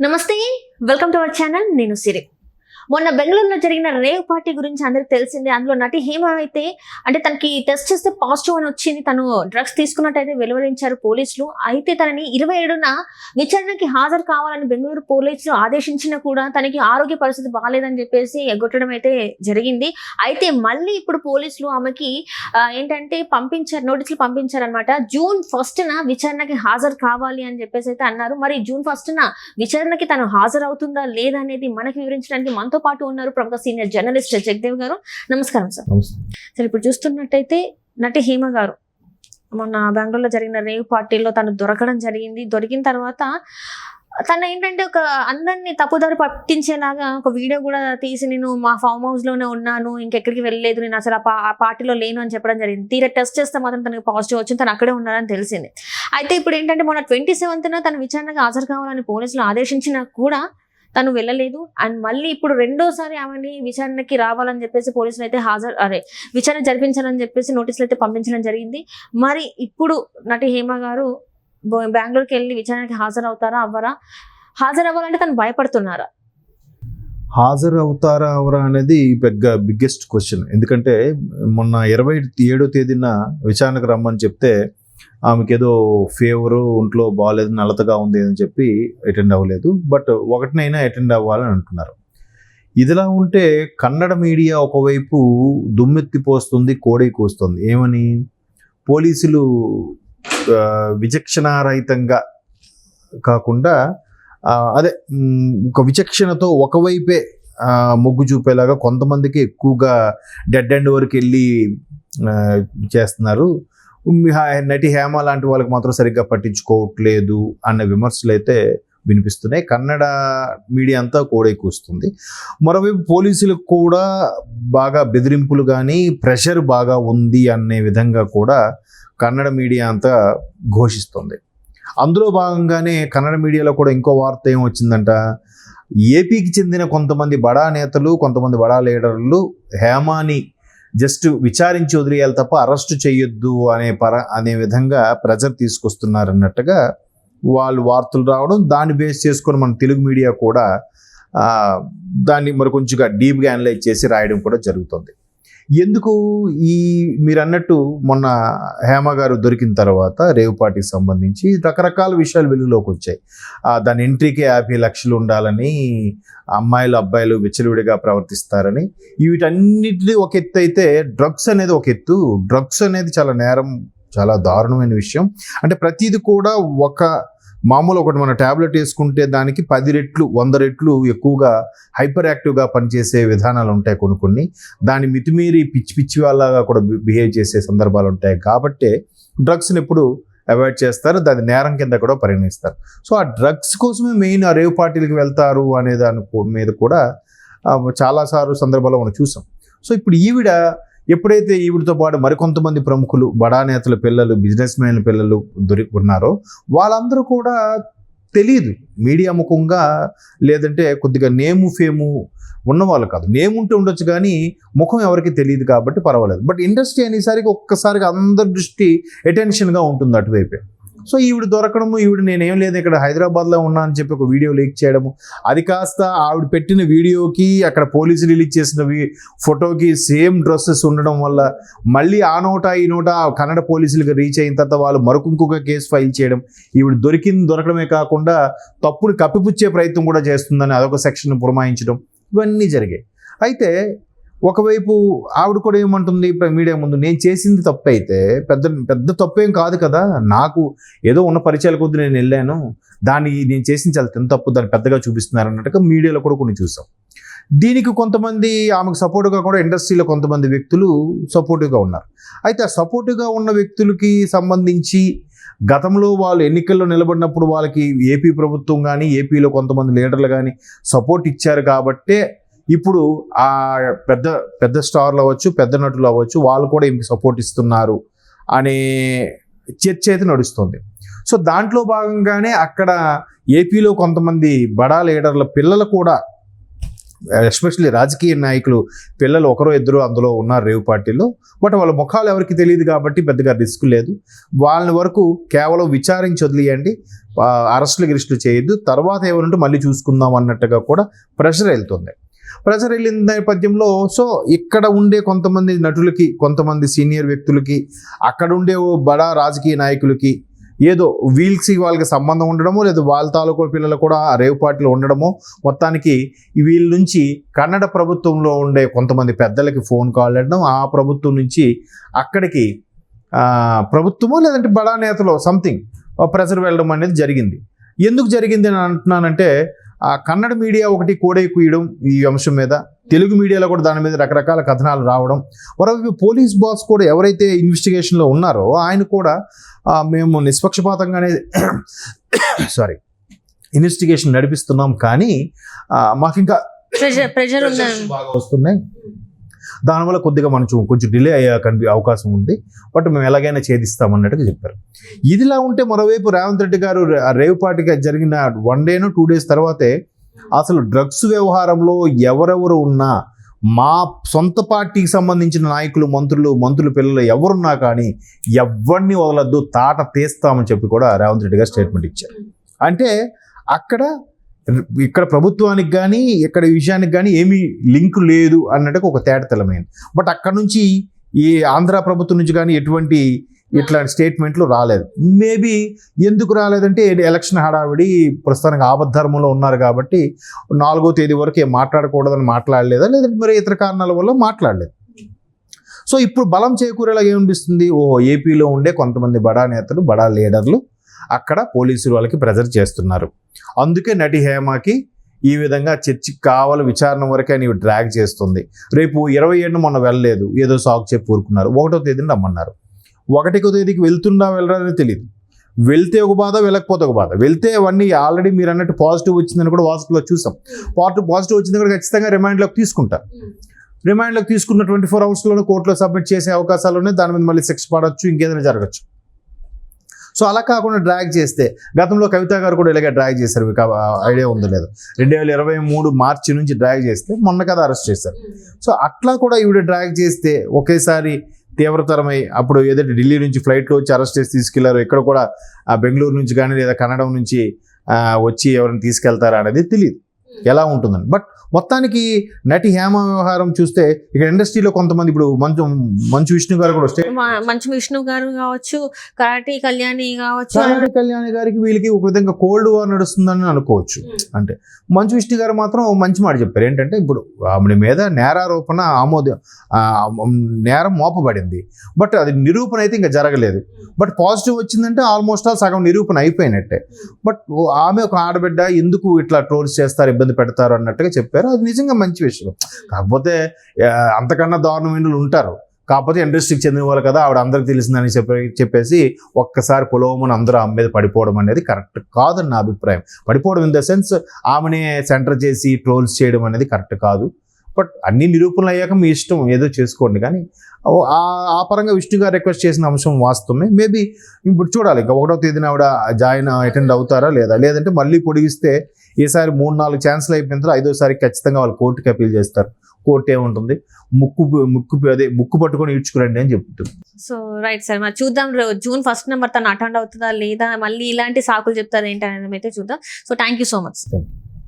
నమస్తే, welcome to our channel. నేను సిరి. మొన్న బెంగళూరులో జరిగిన రేవ్ పార్టీ గురించి అందరికి తెలిసిందే. అందులో నటి హేమ అయితే తనకి టెస్ట్ చేస్తే పాజిటివ్ అని వచ్చింది. తను డ్రగ్స్ తీసుకున్నట్టయితే వెలువరించారు పోలీసులు. అయితే తనని 27న విచారణకి హాజరు కావాలని బెంగళూరు పోలీసులు ఆదేశించినా కూడా తనకి ఆరోగ్య పరిస్థితి బాగాలేదని చెప్పేసి ఎగ్గొట్టడం అయితే జరిగింది. అయితే మళ్ళీ ఇప్పుడు పోలీసులు ఆమెకి నోటీసులు పంపించారనమాట. జూన్ 1న విచారణకి హాజరు కావాలి అని చెప్పేసి అయితే అన్నారు. మరి జూన్ 1న విచారణకి తను హాజరవుతుందా లేదా అనేది మనకి వివరించడానికి మనతో పాటు ఉన్నారు ప్రముఖ సీనియర్ జర్నలిస్ట్ జగదేవ్ గారు. నమస్కారం సార్. సార్, ఇప్పుడు చూస్తున్నట్టయితే నటి హేమ గారు మొన్న బెంగళూరులో జరిగిన రేవ్ పార్టీలో తను దొరకడం జరిగింది. దొరికిన తర్వాత తను ఒక అందరినీ తప్పుదారి పట్టించేలాగా ఒక వీడియో కూడా తీసి, నేను మా ఫామ్ హౌస్ లోనే ఉన్నాను, ఇంకెక్కడికి వెళ్ళలేదు, నేను అసలు ఆ పార్టీలో లేను అని చెప్పడం జరిగింది. తీరా టెస్ట్ చేస్తే మాత్రం తనకి పాజిటివ్ వచ్చింది, తను అక్కడే ఉన్నారని తెలిసింది. అయితే ఇప్పుడు మొన్న 27న తను విచారణకు హాజరు కావాలని పోలీసులు ఆదేశించినా కూడా తను వెళ్ళలేదు. అండ్ మళ్ళీ ఇప్పుడు రెండోసారి ఆమెని విచారణకి రావాలని చెప్పేసి పోలీసులు అయితే విచారణ జరిపించాలని చెప్పేసి నోటీసులు అయితే పంపించడం జరిగింది. మరి ఇప్పుడు నటి హేమ గారు బెంగళూరుకి వెళ్ళి విచారణకి హాజరవుతారా అవ్వరా? హాజరవ్వాలంటే తను భయపడుతున్నారా? హాజరు అవుతారా అవరా అనేది బిగ్గెస్ట్ క్వశ్చన్. ఎందుకంటే మొన్న 27వ తేదీన విచారణకు రమ్మని చెప్తే ఆమెకి ఏదో ఫీవరు, ఒంట్లో బాగాలేదు, నలతగా ఉంది అని చెప్పి అటెండ్ అవ్వలేదు. బట్ ఒకటినైనా అటెండ్ అవ్వాలని అంటున్నారు. ఇదిలా ఉంటే కన్నడ మీడియా ఒకవైపు దుమ్మెత్తిపోస్తుంది, కోడై కూస్తుంది. ఏమని? పోలీసులు విచక్షణారహితంగా కాకుండా ఒక విచక్షణతో ఒకవైపే మొగ్గు చూపేలాగా కొంతమందికి ఎక్కువగా డెడ్ ఎండ్ వరకు వెళ్ళి చేస్తున్నారు. నటి హేమ లాంటి వాళ్ళకి మాత్రం సరిగ్గా పట్టించుకోవట్లేదు అన్న విమర్శలు అయితే వినిపిస్తున్నాయి. కన్నడ మీడియా అంతా కోడై కూస్తుంది. మరోవైపు పోలీసులకు కూడా బాగా బెదిరింపులు కానీ ప్రెషర్ బాగా ఉంది అనే విధంగా కూడా కన్నడ మీడియా అంతా ఘోషిస్తుంది. అందులో భాగంగానే కన్నడ మీడియాలో కూడా ఇంకో వార్త ఏమొచ్చిందంట, ఏపీకి చెందిన కొంతమంది బడా నేతలు, కొంతమంది బడా లీడర్లు హేమాని జస్ట్ విచారించి వదిలేయాలి తప్ప అరెస్టు చేయొద్దు అనే విధంగా ప్రెజర్ తీసుకొస్తున్నారన్నట్టుగా వాళ్ళు వార్తలు రావడం, దాన్ని బేస్ చేసుకొని మన తెలుగు మీడియా కూడా దాన్ని మరి కొంచెంగా డీప్గా అనలైజ్ చేసి రాయడం కూడా జరుగుతుంది. ఎందుకు మీరు అన్నట్టు మొన్న హేమ గారు దొరికిన తర్వాత రేవ్ పార్టీకి సంబంధించి రకరకాల విషయాలు వెలుగులోకి వచ్చాయి. దాని ఎంట్రీకే 50 లక్షలు ఉండాలని, అమ్మాయిలు అబ్బాయిలు విచ్చలవిడిగా ప్రవర్తిస్తారని, వీటన్నిటిని ఒక ఎత్తు అయితే డ్రగ్స్ అనేది ఒక ఎత్తు. డ్రగ్స్ అనేది చాలా నేరం, చాలా దారుణమైన విషయం. అంటే ప్రతిది కూడా ఒకటి మన ట్యాబ్లెట్ వేసుకుంటే దానికి 10 రెట్లు 100 రెట్లు ఎక్కువగా హైపర్ యాక్టివ్గా పనిచేసే విధానాలు ఉంటాయి కొన్ని. దాని మితిమీరి పిచ్చి వాళ్ళగా కూడా బిహేవ్ చేసే సందర్భాలు ఉంటాయి. కాబట్టి డ్రగ్స్ని ఎప్పుడు అవాయిడ్ చేస్తారు, దాని నేరం కింద కూడా పరిగణిస్తారు. సో ఆ డ్రగ్స్ కోసమే మెయిన్ ఆ రేవ్ పార్టీలకు వెళ్తారు అనే దాని మీద కూడా చాలాసార్లు సందర్భాల్లో మనం చూసాం. సో ఇప్పుడు ఎప్పుడైతే ఈవిడతో పాటు మరికొంతమంది ప్రముఖులు, బడా నేతల పిల్లలు, బిజినెస్ మ్యాన్ల పిల్లలు ఉన్నారో వాళ్ళందరూ కూడా తెలియదు మీడియా ముఖంగా, లేదంటే కొద్దిగా నేము ఫేము ఉన్నవాళ్ళు కాదు. నేమ్ ఉంటే ఉండొచ్చు కానీ ముఖం ఎవరికి తెలియదు కాబట్టి పర్వాలేదు. బట్ ఇండస్ట్రీ అనేసరికి ఒక్కసారిగా అందరి దృష్టి అటెన్షన్గా ఉంటుంది అటువైపే. సో ఈవిడ దొరకడము, నేనేం లేదు ఇక్కడ హైదరాబాద్లో ఉన్నా అని చెప్పి ఒక వీడియో లీక్ చేయడము, అది కాస్త ఆవిడ పెట్టిన వీడియోకి అక్కడ పోలీసులు రిలీజ్ చేసిన ఫోటోకి సేమ్ డ్రెస్సెస్ ఉండడం వల్ల మళ్ళీ ఆ నోట ఈ నోట కన్నడ పోలీసులకు రీచ్ అయిన తర్వాత వాళ్ళు ఇంకొక కేసు ఫైల్ చేయడం, ఈవిడ దొరకడమే కాకుండా తప్పుని కప్పిపుచ్చే ప్రయత్నం కూడా చేస్తుందని అదొక సెక్షన్ పురమాయించడం, ఇవన్నీ జరిగాయి. అయితే ఒకవైపు ఆవిడ కూడా ఏమంటుంది మీడియా ముందు, నేను చేసింది తప్పు అయితే పెద్ద తప్పేం కాదు కదా, నాకు ఏదో ఉన్న పరిచయాల కొద్ది నేను వెళ్ళాను, నేను చేసింది చాలా తప్పు, దాన్ని పెద్దగా చూపిస్తున్నారు అన్నట్టుగా మీడియాలో కూడా కొన్ని చూసాం. దీనికి కొంతమంది ఆమెకు సపోర్టుగా కూడా ఇండస్ట్రీలో కొంతమంది వ్యక్తులు సపోర్టివ్గా ఉన్నారు. అయితే ఆ సపోర్టివ్గా ఉన్న వ్యక్తులకి సంబంధించి గతంలో వాళ్ళు ఎన్నికల్లో నిలబడినప్పుడు వాళ్ళకి ఏపీ ప్రభుత్వం కానీ ఏపీలో కొంతమంది లీడర్లు కానీ సపోర్ట్ ఇచ్చారు కాబట్టే ఇప్పుడు ఆ పెద్ద స్టార్లు అవ్వచ్చు, పెద్ద నటులు అవ్వచ్చు, వాళ్ళు కూడా ఈమెకి సపోర్ట్ ఇస్తున్నారు అనే చర్చ అయితే నడుస్తుంది. సో దాంట్లో భాగంగానే అక్కడ ఏపీలో కొంతమంది బడా లీడర్ల పిల్లలు కూడా ఎస్పెషల్లీ రాజకీయ నాయకులు పిల్లలు ఒకరో ఇద్దరు అందులో ఉన్నారు రేవ్ పార్టీలో. బట్ వాళ్ళ ముఖాలు ఎవరికి తెలియదు కాబట్టి పెద్దగా రిస్క్ లేదు. వాళ్ళని వరకు కేవలం విచారించి వదిలేయండి, అరెస్టులు గిరెస్టులు చేయొద్దు, తర్వాత ఏమంటే మళ్ళీ చూసుకుందాం అన్నట్టుగా కూడా ప్రెషర్ వెళ్తుంది. ప్రెషర్ వెళ్ళిన నేపథ్యంలో సో ఇక్కడ ఉండే కొంతమంది నటులకి, కొంతమంది సీనియర్ వ్యక్తులకి, అక్కడ ఉండే బడా రాజకీయ నాయకులకి ఏదో వాళ్ళకి సంబంధం ఉండడమో, లేదా వాళ్ళ తాలూకు పిల్లలు కూడా ఆ రేవ్ పార్టీలో ఉండడమో, మొత్తానికి వీళ్ళ నుంచి కన్నడ ప్రభుత్వంలో ఉండే కొంతమంది పెద్దలకి ఫోన్ కాల్ వెళ్ళడం, ఆ ప్రభుత్వం నుంచి అక్కడికి ప్రభుత్వమో లేదంటే బడా నేతలో సంథింగ్ ప్రెషర్ వెళ్ళడం అనేది జరిగింది. ఎందుకు జరిగింది అని అంటున్నానంటే, ఆ కన్నడ మీడియా ఒకటి కోడై కూయడం ఈ అంశం మీద, తెలుగు మీడియాలో కూడా దాని మీద రకరకాల కథనాలు రావడం, మరోవైపు పోలీస్ బాస్ కూడా ఎవరైతే ఇన్వెస్టిగేషన్లో ఉన్నారో ఆయన కూడా మేము నిష్పక్షపాతంగానే ఇన్వెస్టిగేషన్ నడిపిస్తున్నాం, కానీ మాకు ఇంకా ప్రెషర్ బాగా వస్తున్నాయి, దానివల్ల కొద్దిగా కొంచెం డిలే అయ్యే అవకాశం ఉంది, బట్ మేము ఎలాగైనా ఛేదిస్తాం అన్నట్టుగా చెప్పారు. ఇదిలా ఉంటే మరోవైపు రేవంత్ రెడ్డి గారు రేవ్ పార్టీకి జరిగిన 1 day 2 days తర్వాతే అసలు డ్రగ్స్ వ్యవహారంలో ఎవరెవరు ఉన్నా, మా సొంత పార్టీకి సంబంధించిన నాయకులు, మంత్రులు పిల్లలు ఎవరున్నా కానీ ఎవరిని వదలద్దు, తాట తీస్తామని చెప్పి కూడా రేవంత్ రెడ్డి గారు స్టేట్మెంట్ ఇచ్చారు. అంటే ఇక్కడ ప్రభుత్వానికి కానీ ఇక్కడ ఈ విషయానికి కానీ ఏమీ లింక్ లేదు అన్నట్టుగా ఒక తేటతెల్లమైంది. బట్ అక్కడ నుంచి ఈ ఆంధ్ర ప్రభుత్వం నుంచి కానీ ఎటువంటి ఇట్లాంటి స్టేట్మెంట్లు రాలేదు. మేబీ ఎందుకు రాలేదంటే ఎలక్షన్ హడావిడి, ప్రస్తుతానికి ఆపద్ధర్మంలో ఉన్నారు కాబట్టి 4వ తేదీ వరకు ఏం మాట్లాడకూడదని మాట్లాడలేదా, లేదంటే మరి ఇతర కారణాల వల్ల మాట్లాడలేదు. సో ఇప్పుడు బలం చేకూరేలా ఏమనిపిస్తుంది, ఏపీలో ఉండే కొంతమంది బడా నేతలు, బడా లీడర్లు అక్కడ పోలీసులు వాళ్ళకి ప్రెజర్ చేస్తున్నారు. అందుకే నటి హేమకి ఈ విధంగా చర్చకి కావాలి, విచారణ వరకే నీవు డ్రాగ్ చేస్తుంది. రేపు 27 మొన్న వెళ్ళలేదు, ఏదో సాకు చెప్పి ఊరుకున్నారు. 1వ తేదీని రమ్మన్నారు. 1వ తేదీకి వెళ్ళరాని తెలియదు. వెళ్తే ఒక బాధ, వెళ్ళకపోతే ఒక బాధ. వెళ్తే అవన్నీ ఆల్రెడీ మీరు అన్నట్టు పాజిటివ్ వచ్చిందని కూడా వాట్సాప్లో చూసాం. పాజిటివ్ వచ్చింది కూడా ఖచ్చితంగా రిమాండ్లోకి తీసుకుంటారు. రిమాండ్లోకి తీసుకున్న 24 hours కోర్టులో సబ్మిట్ చేసే అవకాశాలు ఉన్నాయి. దాని మీద మళ్ళీ శిక్ష పడవచ్చు, ఇంకేదైనా జరగచ్చు. సో అలా కాకుండా డ్రాగ్ చేస్తే, గతంలో కవిత గారు కూడా ఇలాగే డ్రాగ్ చేశారు, మీకు ఐడియా ఉందో లేదు, 2023 మార్చి నుంచి డ్రాగ్ చేస్తే మొన్న కదా అరెస్ట్ చేశారు. సో అట్లా కూడా ఈవిడ డ్రాగ్ చేస్తే ఒకేసారి తీవ్రతరమై, అప్పుడు ఏదైతే ఢిల్లీ నుంచి ఫ్లైట్లో వచ్చి అరెస్ట్ చేసి తీసుకెళ్లారో, ఇక్కడ కూడా బెంగళూరు నుంచి కానీ లేదా కన్నడ నుంచి వచ్చి ఎవరిని తీసుకెళ్తారా అనేది తెలియదు ఎలా ఉంటుందని. బట్ మొత్తానికి నటి హేమ వ్యవహారం చూస్తే ఇక్కడ ఇండస్ట్రీలో కొంతమంది, ఇప్పుడు మంచు విష్ణు గారు కూడా వస్తే, మంచు విష్ణు గారు కావచ్చు, కరాటే కళ్యాణి కావచ్చు, కళ్యాణి గారికి వీళ్ళకి ఒక విధంగా కోల్డ్ వార్ నడుస్తుందని అనుకోవచ్చు. అంటే మంచు విష్ణు గారు మాత్రం మంచి మాట చెప్పారు. ఏంటంటే ఇప్పుడు ఆమె మీద నేరారోపణ నేరం మోపబడింది, బట్ అది నిరూపణ అయితే ఇంకా జరగలేదు. బట్ పాజిటివ్ వచ్చిందంటే ఆల్మోస్ట్ సగం నిరూపణ అయిపోయినట్టే. బట్ ఆమె ఒక ఆడబిడ్డ, ఎందుకు ఇట్లా ట్రోల్స్ చేస్తారు, ఇబ్బంది పెడతారు అన్నట్టుగా చెప్పారు. అది నిజంగా మంచి విషయం. కాకపోతే అంతకన్నా దారుణమైన ఉంటారు, కాకపోతే ఇండస్ట్రీకి చెందిన వాళ్ళు కదా, ఆవిడ అందరికి తెలిసిందని చెప్పేసి ఒక్కసారి పొలవమని అందరూ ఆమె మీద పడిపోవడం అనేది కరెక్ట్ కాదని నా అభిప్రాయం. పడిపోవడం ఇన్ ద సెన్స్ ఆమెనే సెంటర్ చేసి ట్రోల్స్ చేయడం అనేది కరెక్ట్ కాదు. బట్ అన్ని నిరూపణలు అయ్యాక మీ ఇష్టం, ఏదో చేసుకోండి. కానీ ఆ పరంగా విష్ణు గారు రిక్వెస్ట్ చేసిన అంశం వాస్తవమే. మేబీ ఇప్పుడు చూడాలి, ఇంకా 1వ తేదీన ఆవిడ అటెండ్ అవుతారా లేదంటే మళ్ళీ పొడిగిస్తే ఈసారి 3-4 ఛాన్సులు అయిపోయిన తర్వాత 5వసారికి ఖచ్చితంగా వాళ్ళు కోర్టుకి అపీల్ చేస్తారు. కోర్టు ఏముంటుంది, ముక్కు పట్టుకొని ఈడ్చుకురండి అని చెప్తుంది. సో రైట్ సార్, మరి చూద్దాం June 1 తను అటెండ్ అవుతుందా లేదా, మళ్ళీ ఇలాంటి సాకులు చెప్తారు ఏంటి అనేది అయితే చూద్దాం. So thank you so much.